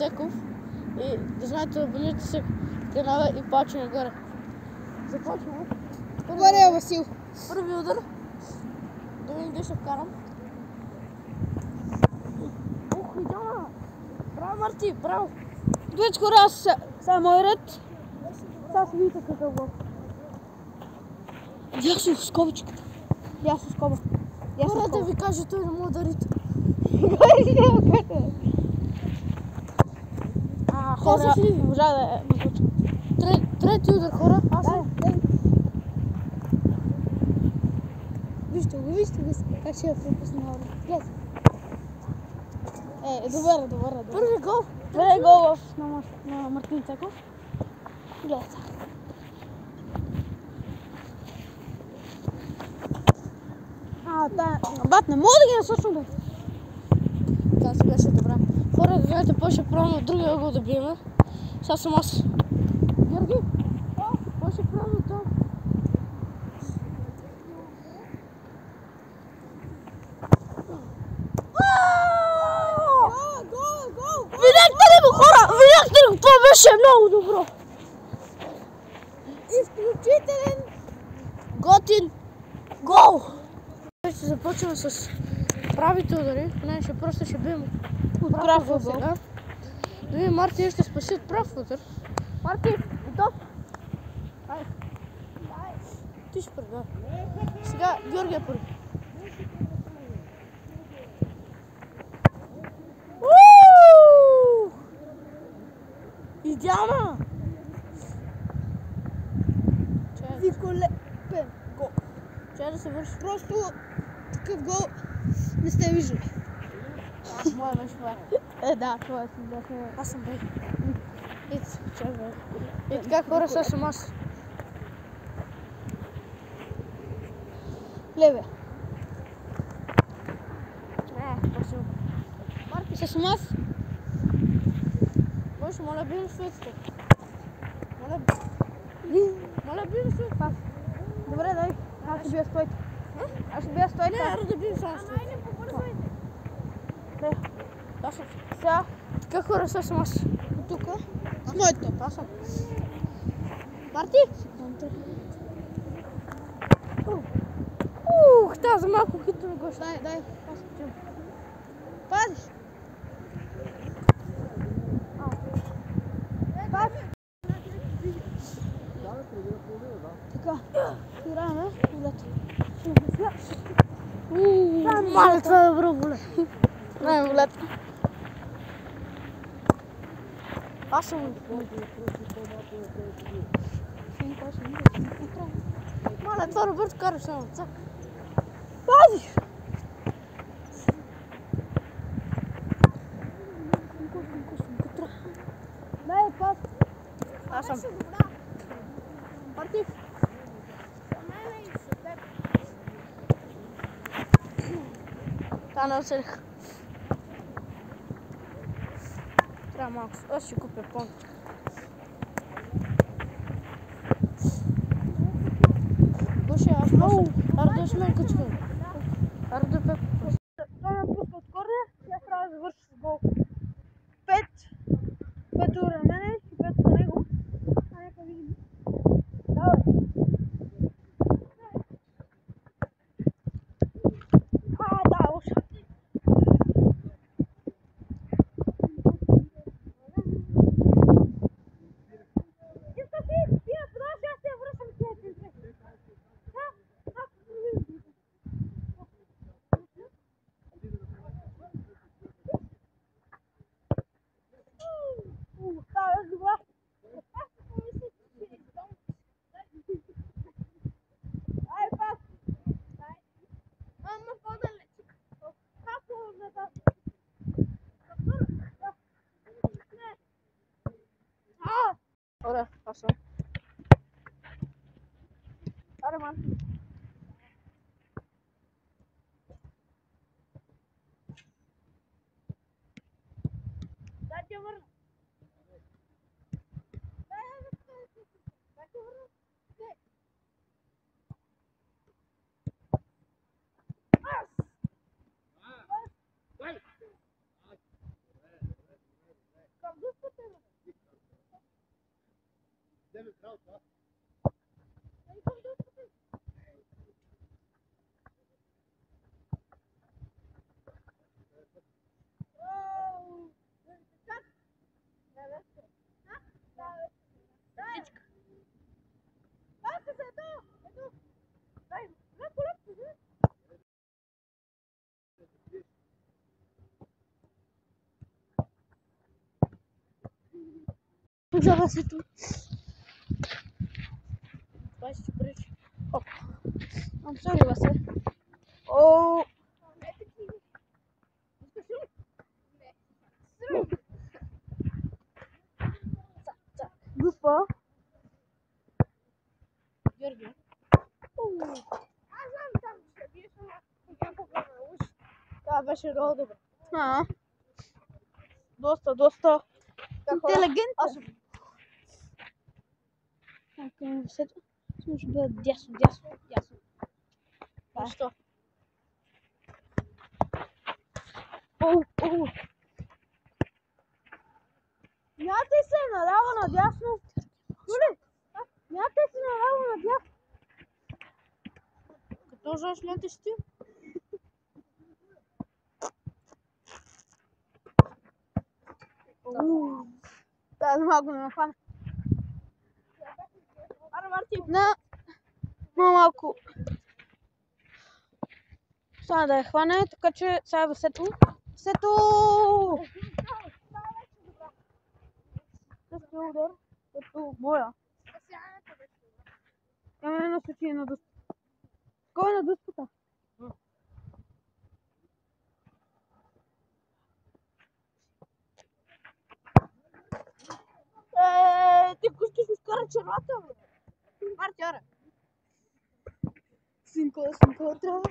Цеков. И да знаете, абонирайте се в канала и паче нагоре. Започваме. Горе е Васил. Първи удар. Да видим къде ще вкарам. Ух, идеално! Браво, Марти, браво! Две скоро аз сега мой ред. Сега ще видите какъв гол. Дясно в скобичката. Дясно скоба. Хора да ви кажа, той не може да рита. Хора, можа да е. Трети удар, хора. Аз съм. Вижте го, как ще я пропусна. Гледай. Добър. Първи гол. Първи гол на Мартин Цеков. Гледай. Бат, не мога да ги насочвам, бе. Да, сега ще е добра. Хора, да знаете, по-ще правим другия гол да биеме. Сега съм аз. Георги? По-ще правим това. Видяхте ли го, хора? Видяхте ли го? Това беше много добро. Изключителен Готин гол! Ще започваме с правите удари. Не, просто ще бием от прав удар сега. Да видим, Марти ще спаси от прав удар. Марти, готов? Ти ще предай. Сега Георгия първи. Идеална! Великолепен гол. Чай да се върши. Просто такъв гол не сте виждали. Моя беше това. Да, това е си. Аз съм бей. Чай бе. И така, хора, сега съм аз. Леве. Спасибо. Марти, сега съм аз. Може, моля, бием светите. Моля, бием светите. Добре, дай. Аз ще бия стойка. Аз ще бия стойка. Не, аре да бием само светите. Не побързвайте. Аз съм. Сега. Така, хора, сега съм аз. От тука. С моето. Аз съм. Марти? Тази за малко хитро ми гош. Дай. Аз чум. Пазиш. Пази. Така. Играем, улет. Мале, това е добро воле. Не, улет. Аз съм. Мале, това Робърт караш само. Пазиш. Дай, паз. Аз съм. Марти. Та не оцелих. Трябва малко. Аз ще купя пончик. Слушай, аз много. Ардо с мен качка. Ардо пек. Той ме пуска от корнер и аз трябва да завърша с гол. 5 ура на мене и 5 на него. Нека видим. Давай. Да, уж. Ora, passou. Aरे man. Dá-te a ver. Пожалуй, се tu. Това ще пречи. I'm sorry, Васе. О! Група. Георги. Аз знам там, че биеш няколко научи. Това беше много добре. Доста. Интелигентен. Аз Ако Васето, ще бъде дясно. защо? Мятай се наляво надясно. Чули? Мятай се наляво надясно. Като знаеш ленте си ти? Тази малко не ме хвана. Аре, Марти. Малко. Стана да я хване, така че сега е Васето. Васето! Късти удар, като моя. Ама едно случай на дъската. Кой е на дъската? Ти пускаш ми скара червата, бе. Марти, аре. Синко, трябва.